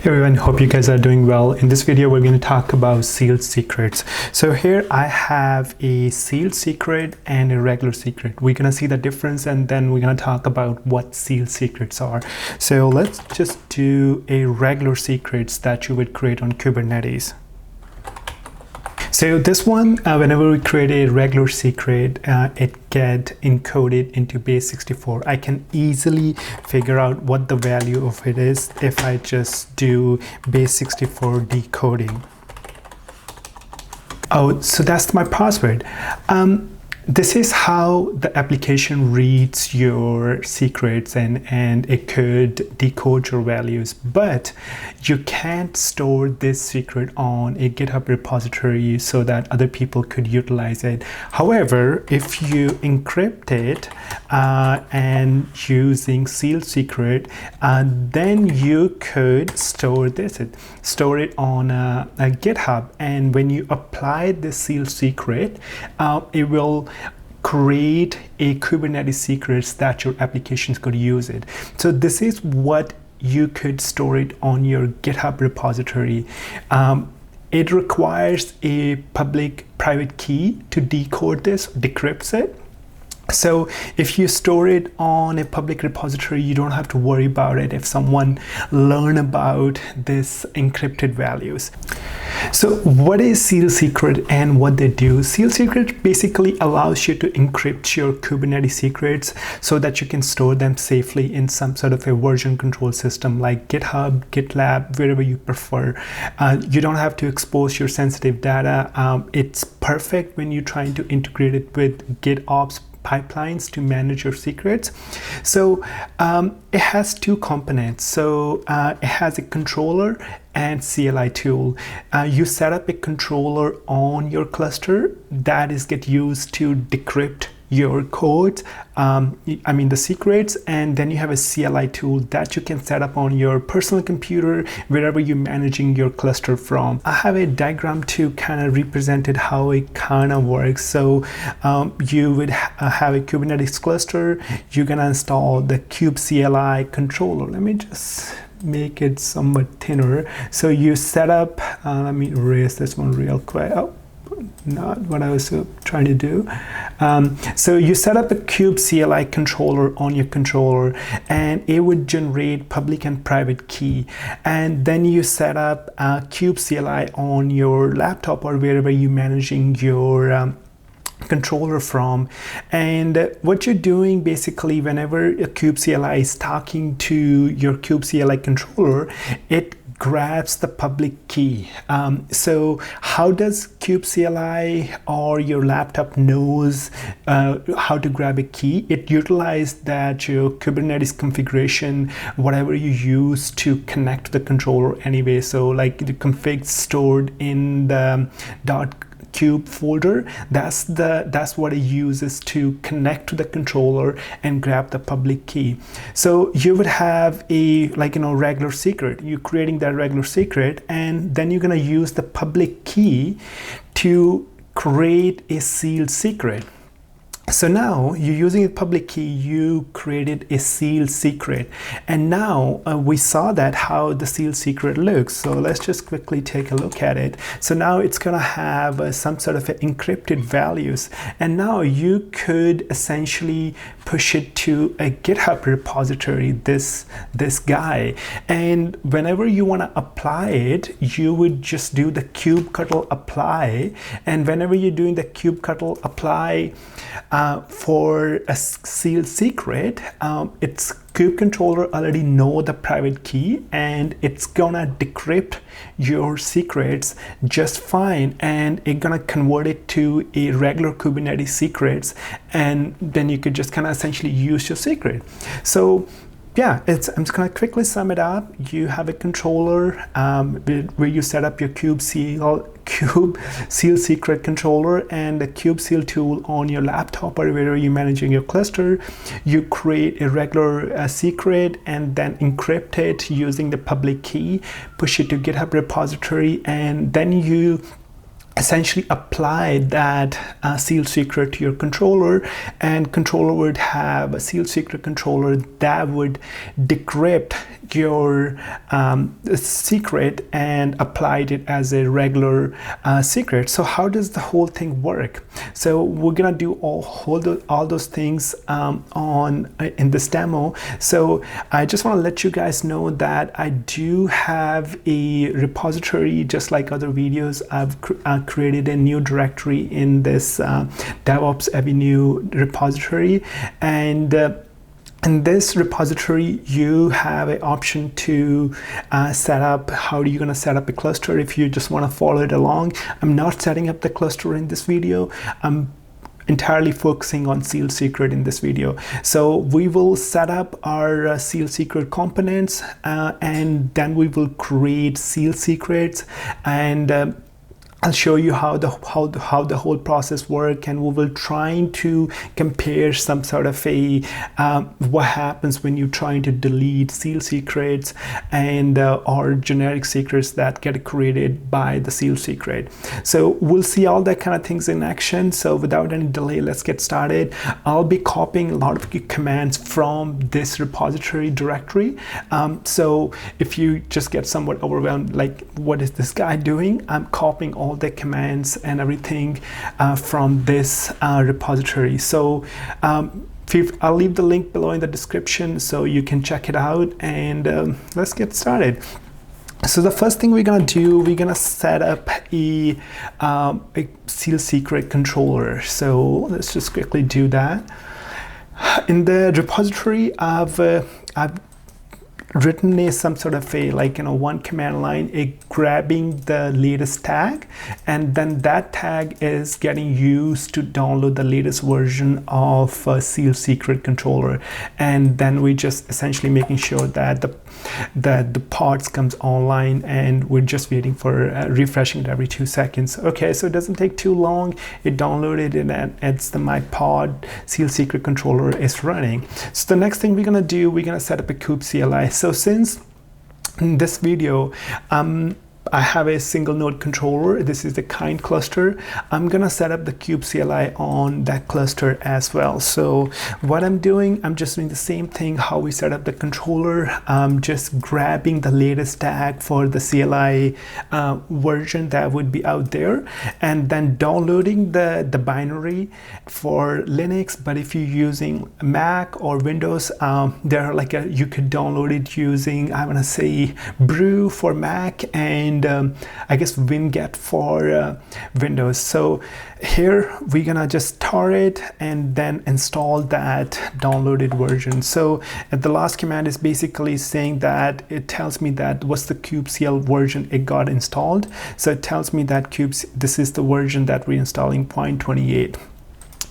Hey everyone, hope you guys are doing well. In this video, we're going to talk about sealed secrets. So here I have a sealed secret and a regular secret. We're going to see the difference and then we're going to talk about what sealed secrets are. So let's just do a regular secrets that you would create on Kubernetes. So this one, whenever we create a regular secret, it get encoded into base64. I can easily figure out what the value of it is if I just do base64 decoding. Oh, so that's my password. This is how the application reads your secrets and it could decode your values, but you can't store this secret on a GitHub repository so that other people could utilize it. However, if you encrypt it and using sealed secret, then you could store it on a GitHub, and when you apply the sealed secret, it will create a Kubernetes secrets that your applications could use it. So this is what you could store it on your GitHub repository. It requires a public private key to decode this, decrypts it. So if you store it on a public repository, you don't have to worry about it if someone learn about this encrypted values. So what is sealed secret and what they do? Sealed secret basically allows you to encrypt your Kubernetes secrets so that you can store them safely in some sort of a version control system like GitHub, GitLab, wherever you prefer. You don't have to expose your sensitive data. It's perfect when you're trying to integrate it with GitOps pipelines to manage your secrets. So it has two components. So it has a controller and CLI tool. You set up a controller on your cluster that is get used to decrypt your code, the secrets, and then you have a CLI tool that you can set up on your personal computer wherever you're managing your cluster from. I have a diagram to kind of represent it how it kind of works. So you would have a Kubernetes cluster. You're gonna install the kubeseal controller. Let me just make it somewhat thinner. So you set up, let me erase this one real quick. Oh, not what I was trying to do. So you set up a kubeseal controller on your controller and it would generate public and private key, and then you set up a kubeseal on your laptop or wherever you're managing your controller from. And what you're doing basically, whenever a kubeseal is talking to your kubeseal controller, it grabs the public key. So how does kubeseal or your laptop knows how to grab a key? It utilizes that your Kubernetes configuration, whatever you use to connect the controller anyway. So like the config stored in the .kube folder, that's what it uses to connect to the controller and grab the public key. So you would have a regular secret. You're creating that regular secret, and then you're gonna use the public key to create a sealed secret. So now you're using a public key, you created a sealed secret, and now we saw that how the sealed secret looks. So let's just quickly take a look at it. So now it's gonna have some sort of encrypted values, and now you could essentially push it to a GitHub repository, this guy, and whenever you want to apply it, you would just do the kubectl apply, and whenever you're doing the kubectl apply for a sealed secret, its kube controller already know the private key and it's gonna decrypt your secrets just fine, and it's gonna convert it to a regular Kubernetes secrets, and then you could just kind of essentially use your secret. So yeah, I'm just gonna quickly sum it up. You have a controller where you set up your kubeseal secret controller and the kubeseal tool on your laptop or wherever you're managing your cluster. You create a regular secret and then encrypt it using the public key, push it to GitHub repository, and then you essentially apply that sealed secret to your controller, and controller would have a sealed secret controller that would decrypt your secret and applied it as a regular secret. So how does the whole thing work? So we're gonna do all those things in this demo. So I just want to let you guys know that I do have a repository, just like other videos. I've created a new directory in this DevOps Avenue repository, and in this repository, you have an option to set up how are you going to set up a cluster if you just want to follow it along. I'm not setting up the cluster in this video. I'm entirely focusing on sealed secret in this video. So we will set up our sealed secret components, and then we will create sealed secrets, and I'll show you how the whole process works, and we will try to compare some sort of a what happens when you're trying to delete sealed secrets and or generic secrets that get created by the sealed secret. So we'll see all that kind of things in action. So without any delay, let's get started. I'll be copying a lot of commands from this repository directory. So if you just get somewhat overwhelmed, like what is this guy doing? I'm copying all the commands and everything from this repository. So I'll leave the link below in the description so you can check it out, and let's get started. So the first thing we're gonna do, we're gonna set up a sealed secret controller. So let's just quickly do that. In the repository, I've written some sort of a one command line grabbing the latest tag, and then that tag is getting used to download the latest version of sealed secret controller, and then we just essentially making sure that the pods comes online, and we're just waiting for refreshing it every 2 seconds. Okay, so it doesn't take too long. It downloaded, and it's my pod sealed secret controller is running. So the next thing we're gonna do, we're gonna set up a kubeseal. So since in this video I have a single node controller, this is the kind cluster, I'm gonna set up the kubeseal on that cluster as well. So what I'm doing, I'm just doing the same thing how we set up the controller. I'm just grabbing the latest tag for the CLI version that would be out there, and then downloading the binary for Linux. But if you're using Mac or Windows, there are you could download it using, I want to say, Brew for Mac, and I guess Winget for Windows. So here we're gonna just tar it and then install that downloaded version. So the last command is basically saying that it tells me that what's the kubeseal version it got installed. So it tells me that this is the version that we're installing, 0.28.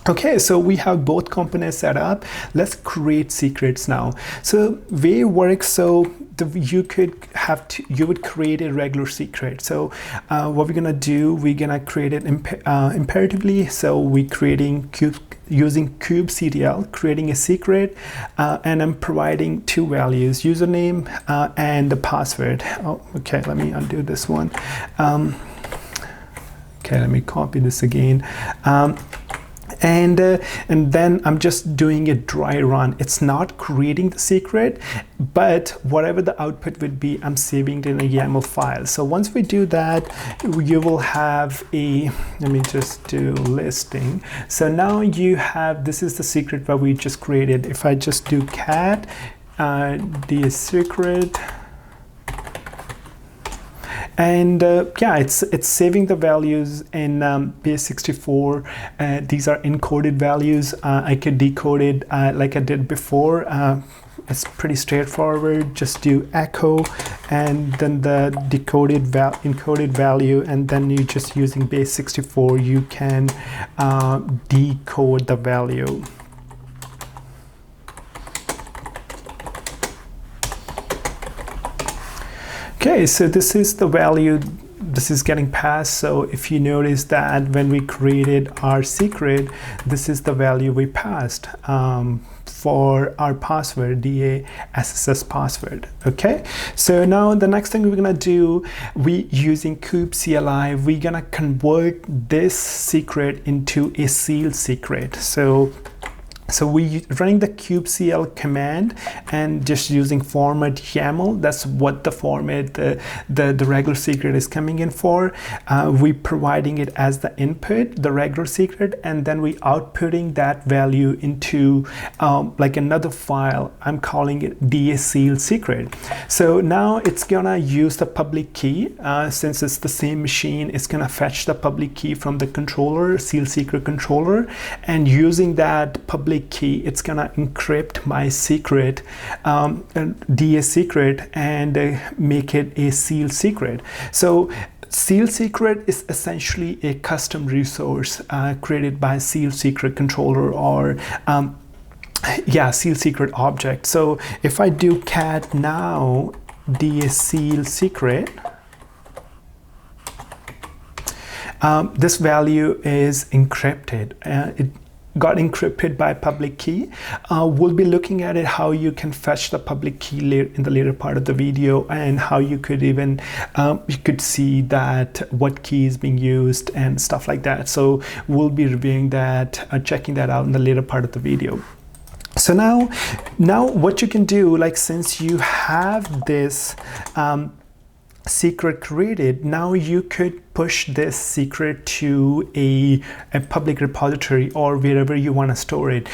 Okay, so we have both components set up. Let's create secrets now. So way it works, so you would create a regular secret. So what we're gonna do, we're gonna create it imperatively. So we're creating using kubectl, creating a secret, and I'm providing 2 values, username and the password. Oh, okay, let me undo this one. Okay, let me copy this again. And then I'm just doing a dry run. It's not creating the secret, but whatever the output would be, I'm saving it in a YAML file. So once we do that, you will have let me just do listing. So now you have, this is the secret that we just created. If I just do cat the secret, and yeah, it's saving the values in base64. These are encoded values. I could decode it like I did before. It's pretty straightforward. Just do echo and then the encoded value, and then you just using base64 you can decode the value. Okay, so this is the value, this is getting passed. So if you notice that when we created our secret, this is the value we passed. for our password, DASSS password. Okay, so now the next thing we're gonna do, we using kubeseal, we're gonna convert this secret into a sealed secret. So we running the kubeseal command and just using format YAML. That's what the format the regular secret is coming in for. We providing it as the input, the regular secret, and then we outputting that value into like another file. I'm calling it sealed secret. So now it's gonna use the public key. Since it's the same machine, it's gonna fetch the public key from the controller, sealed secret controller, and using that public key, it's gonna encrypt my secret, DA secret, and make it a sealed secret. So sealed secret is essentially a custom resource created by sealed secret controller, or sealed secret object. So if I do cat now DA sealed secret, this value is encrypted. It got encrypted by public key. We'll be looking at it, how you can fetch the public key in the later part of the video, and how you could even you could see that what key is being used and stuff like that. So we'll be reviewing that, checking that out in the later part of the video. So now what you can do, like since you have this secret created, now you could push this secret to a public repository or wherever you want to store it.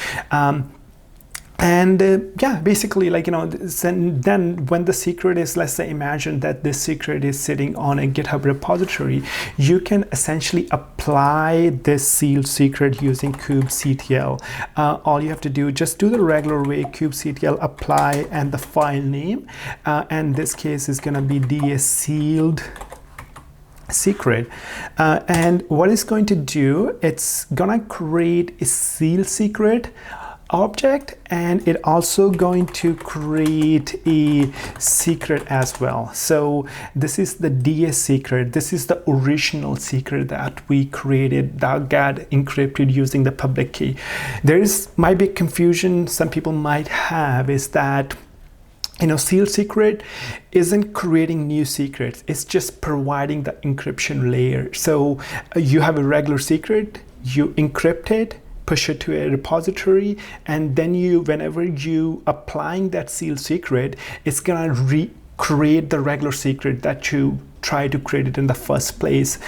Basically, like, you know, then when the secret is, let's say, imagine that this secret is sitting on a GitHub repository, you can essentially apply this sealed secret using kubectl. All you have to do, just do the regular way, kubectl apply and the file name, and this case is going to be DA sealed secret, and what it's going to do, it's gonna create a sealed secret object, and it also going to create a secret as well. So this is the DA secret. This is the original secret that we created that got encrypted using the public key. Might be confusion some people might have, is that, you know, sealed secret isn't creating new secrets, it's just providing the encryption layer. So you have a regular secret, you encrypt it, push it to a repository, and then whenever you applying that sealed secret, it's gonna recreate the regular secret that you try to create it in the first place.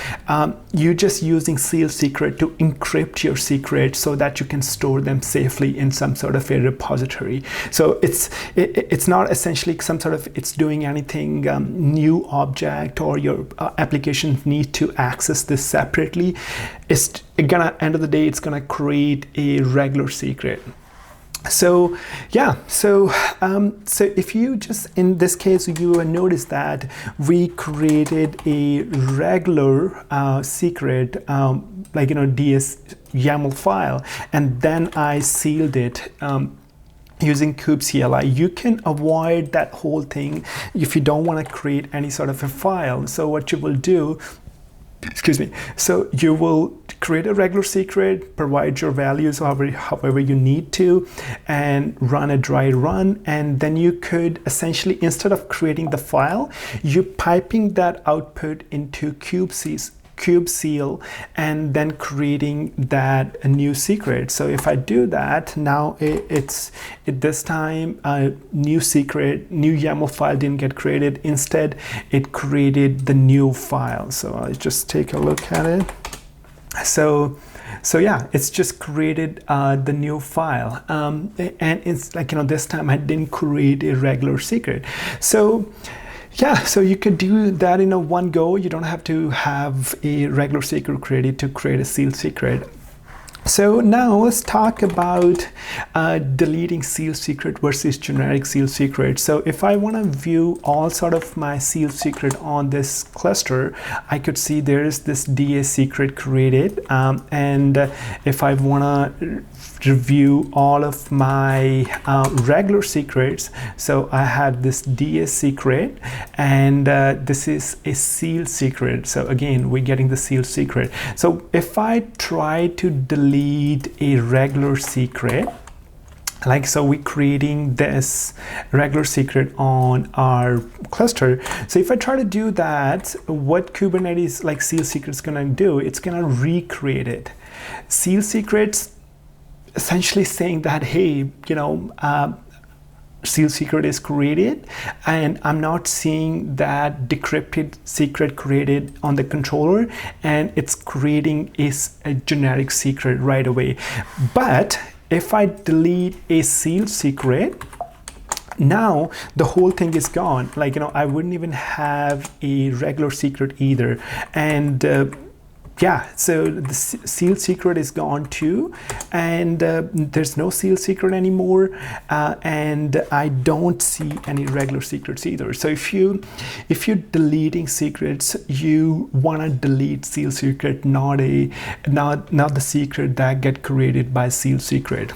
You're just using sealed secret to encrypt your secrets so that you can store them safely in some sort of a repository. So it's not essentially some sort of it's doing anything new object, or your application need to access this separately. It's gonna, end of the day, it's gonna create a regular secret. So if you just, in this case, you will notice that we created a regular secret, like, you know, DS YAML file, and then I sealed it using kubeseal. You can avoid that whole thing if you don't want to create any sort of a file. So what you will do, so you will create a regular secret, provide your values however you need to, and run a dry run, and then you could essentially, instead of creating the file, you piping that output into kubeseal and then creating that a new secret. So if I do that, now this time a new secret, new YAML file didn't get created. Instead, it created the new file. So I'll just take a look at it. So yeah, it's just created the new file, and it's like, you know, this time I didn't create a regular secret. So yeah, so you could do that in a one go. You don't have to have a regular secret created to create a sealed secret. So now let's talk about deleting sealed secret versus generic sealed secret. So if I want to view all sort of my sealed secret on this cluster, I could see there is this DA secret created, and if I want to review all of my regular secrets, so I have this DA secret, and this is a sealed secret. So again, we're getting the sealed secret. So if I try to delete a regular secret, like so we're creating this regular secret on our cluster. So if I try to do that, what Kubernetes like seal secret is going to do, it's going to recreate it. Seal secrets essentially saying that, hey, seal secret is created and I'm not seeing that decrypted secret created on the controller, and it's creating a generic secret right away. But if I delete a sealed secret, now the whole thing is gone. Like, I wouldn't even have a regular secret either. And yeah, so the sealed secret is gone too, and there's no sealed secret anymore, and I don't see any regular secrets either. So if you're deleting secrets, you want to delete sealed secret, not the secret that get created by sealed secret.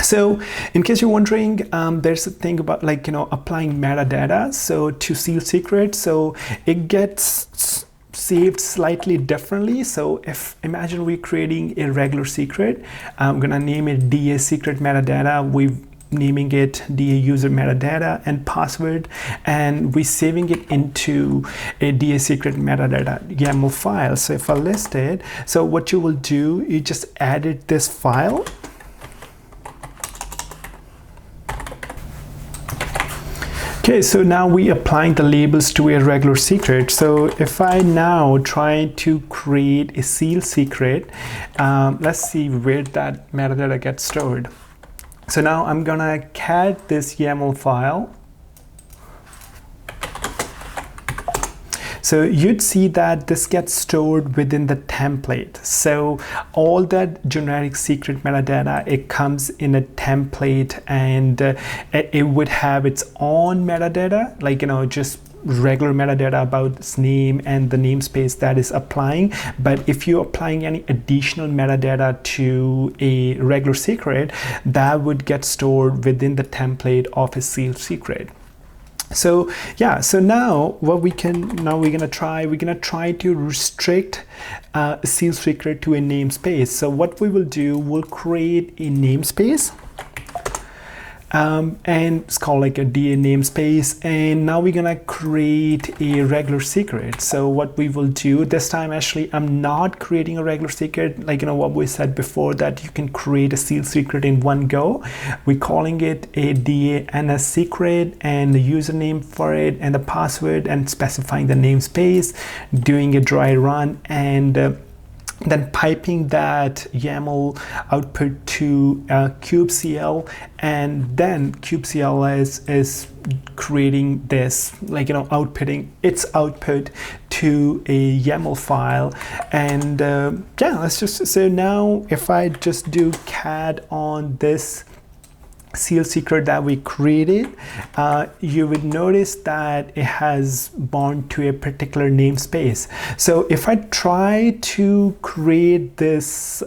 So in case you're wondering, there's a thing about applying metadata so to sealed secret, so it gets saved slightly differently. So if imagine we're creating a regular secret, I'm gonna name it DA secret metadata. We're naming it DA user metadata and password, and we're saving it into a DA secret metadata YAML file. So if I list it, so what you will do, you just edit this file. Okay, so now we applying the labels to a regular secret. So if I now try to create a sealed secret, let's see where that metadata gets stored. So now I'm gonna cat this YAML file. So you'd see that this gets stored within the template. So all that generic secret metadata, it comes in a template, and it would have its own metadata, just regular metadata about its name and the namespace that is applying. But if you're applying any additional metadata to a regular secret, that would get stored within the template of a sealed secret. So yeah, so now what we're gonna try to restrict a sealed secret to a namespace. So what we will do, we'll create a namespace, and it's called like a DA namespace, and now we're gonna create a regular secret. So what we will do this time, actually I'm not creating a regular secret, what we said before, that you can create a sealed secret in one go. We're calling it a DANS secret, and the username for it and the password, and specifying the namespace, doing a dry run, and then piping that YAML output to kubeseal, and then kubeseal is creating this, outputting its output to a YAML file. And yeah, so now if I just do cat on this sealed secret that we created, you would notice that it has bound to a particular namespace. So if I try to create this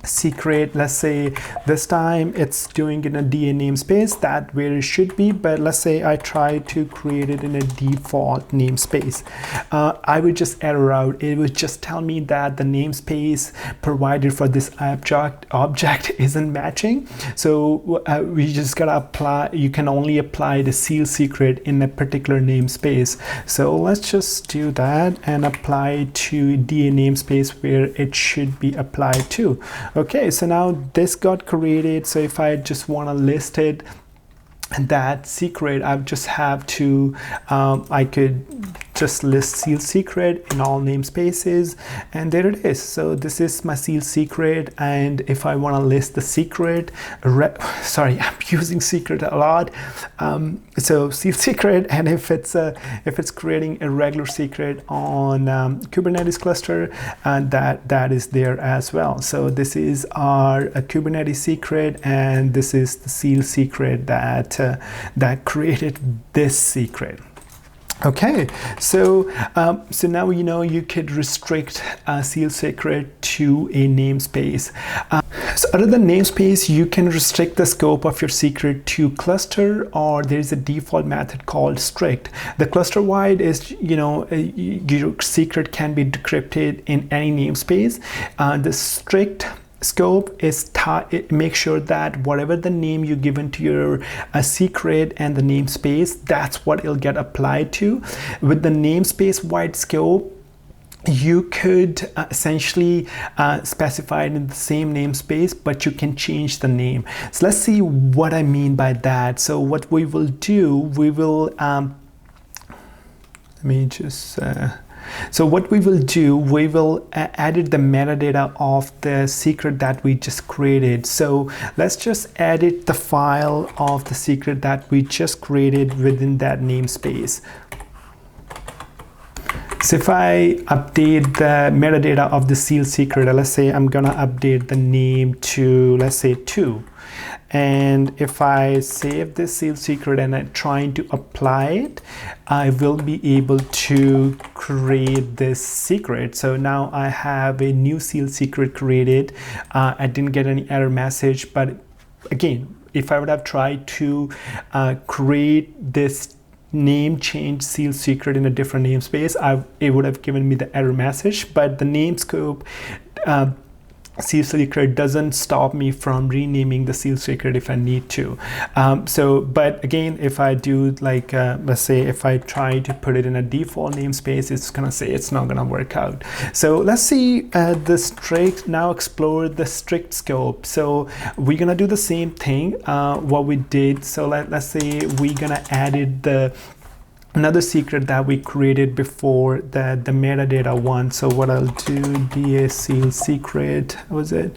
secret, let's say this time it's doing in a DA namespace, that where it should be, but let's say I try to create it in a default namespace, I would just error out. It would just tell me that the namespace provided for this object isn't matching. So we just gotta apply, you can only apply the sealed secret in a particular namespace. So let's just do that and apply to DA namespace where it should be applied to. Okay, so now this got created. So if I just want to list it, that secret, I just have to, I could just list sealed secret in all namespaces, and there it is. So this is my sealed secret, and if I want to list the secret, sorry, I'm using secret a lot. So sealed secret, and if it's creating a regular secret on Kubernetes cluster, and that is there as well. So this is our Kubernetes secret, and this is the sealed secret that created this secret. Okay, so now you could restrict a sealed secret to a namespace. So other than namespace, you can restrict the scope of your secret to cluster, or there's a default method called strict. The cluster wide is, your secret can be decrypted in any namespace. The strict scope is make sure that whatever the name you given to your secret and the namespace, that's what it'll get applied to. With the namespace wide scope, you could essentially specify it in the same namespace, but you can change the name. So let's see what I mean by that. So what we will do, we will let me just so what we will do, we will edit the metadata of the secret that we just created. So let's just edit the file of the secret that we just created within that namespace. So if I update the metadata of the sealed secret, let's say I'm gonna update the name to, let's say 2. And if I save this sealed secret and I'm trying to apply it, I will be able to create this secret. So now I have a new sealed secret created. I didn't get any error message, but again, if I would have tried to create this name change sealed secret in a different namespace, it would have given me the error message. But the name scope sealed secret doesn't stop me from renaming the sealed secret if I need to. But again, if I do like let's say if I try to put it in a default namespace, it's gonna say it's not gonna work out. So let's see now explore the strict scope. So we're gonna do the same thing what we did. So let's say we're gonna add another secret that we created before the metadata one. So what I'll do, DA sealed secret, what was it?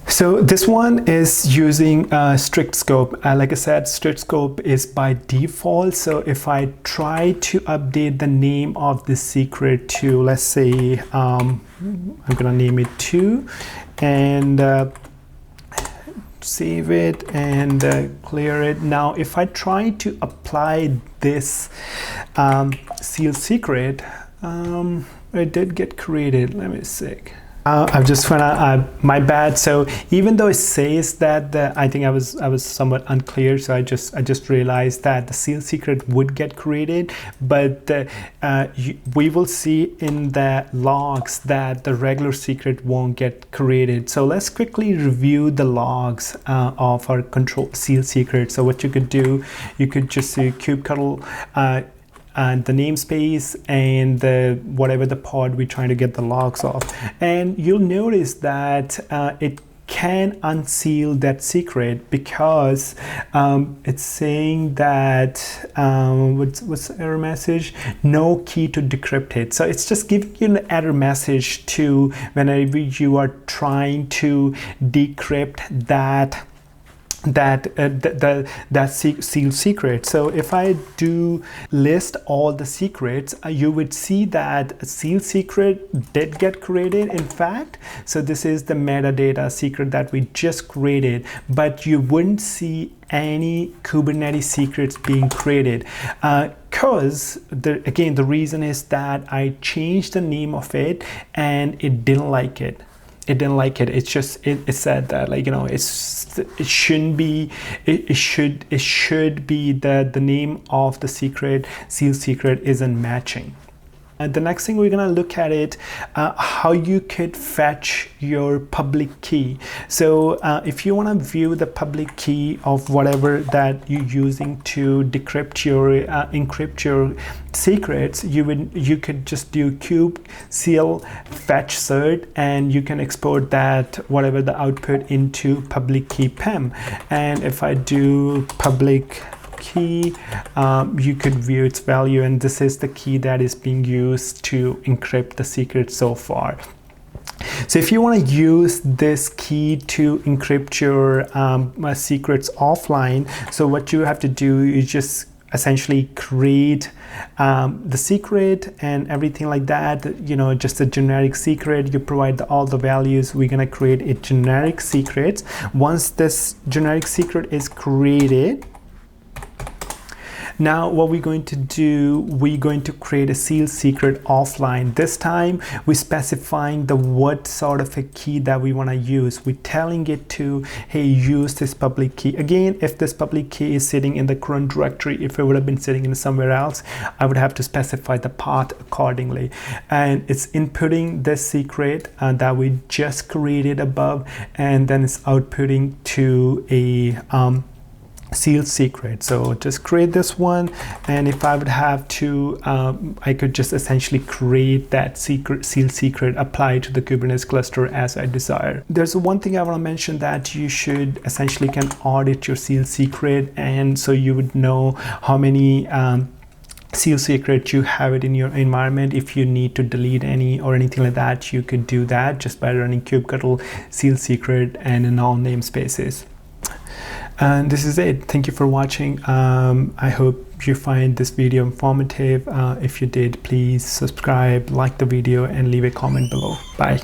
So this one is using strict scope. Like I said, strict scope is by default. So if I try to update the name of the secret to, let's say, I'm gonna name it 2, and save it and clear it. Now if I try to apply this sealed secret, it did get created. Let me see. I've just my bad. So even though it says that I think I was somewhat unclear, so I just realized that the sealed secret would get created, but we will see in the logs that the regular secret won't get created. So let's quickly review the logs of our control sealed secret. So what you could do, you could just do kubectl and the namespace and whatever the pod we're trying to get the logs of, and you'll notice that it can unseal that secret because it's saying that what's the error message? No key to decrypt it. So it's just giving you an error message to whenever you are trying to decrypt that sealed secret. So if I do list all the secrets, you would see that a sealed secret did get created, in fact. So this is the metadata secret that we just created, but you wouldn't see any Kubernetes secrets being created because again, the reason is that I changed the name of it and it didn't like it. It didn't like it. It's just it said that, like, you know, it shouldn't be, it should be that the name of the secret, sealed secret, isn't matching. The next thing we're gonna look at it, how you could fetch your public key. So if you want to view the public key of whatever that you're using to decrypt your encrypt your secrets, you could just do kubeseal fetch cert, and you can export that whatever the output into public key PEM. And if I do public key, you could view its value, and this is the key that is being used to encrypt the secret so far. So if you want to use this key to encrypt your secrets offline, so what you have to do is just essentially create the secret and everything like that, you know, just a generic secret. You provide all the values. We're gonna create a generic secret. Once this generic secret is created, Now what we're going to do, we're going to create a sealed secret offline. This time we're specifying the what sort of a key that we want to use. We're telling it to, hey, use this public key. Again, if this public key is sitting in the current directory, if it would have been sitting in somewhere else, I would have to specify the path accordingly. And it's inputting this secret that we just created above, and then it's outputting to a sealed secret. So just create this one, and if I would have to, I could just essentially create that sealed secret, apply to the Kubernetes cluster as I desire. There's one thing I want to mention, that you should essentially can audit your sealed secret, and so you would know how many sealed secret you have it in your environment. If you need to delete any or anything like that, you could do that just by running kubectl sealed secret and in all namespaces. And this is it. Thank you for watching. I hope you find this video informative. If you did, please subscribe, like the video, and leave a comment below. Bye.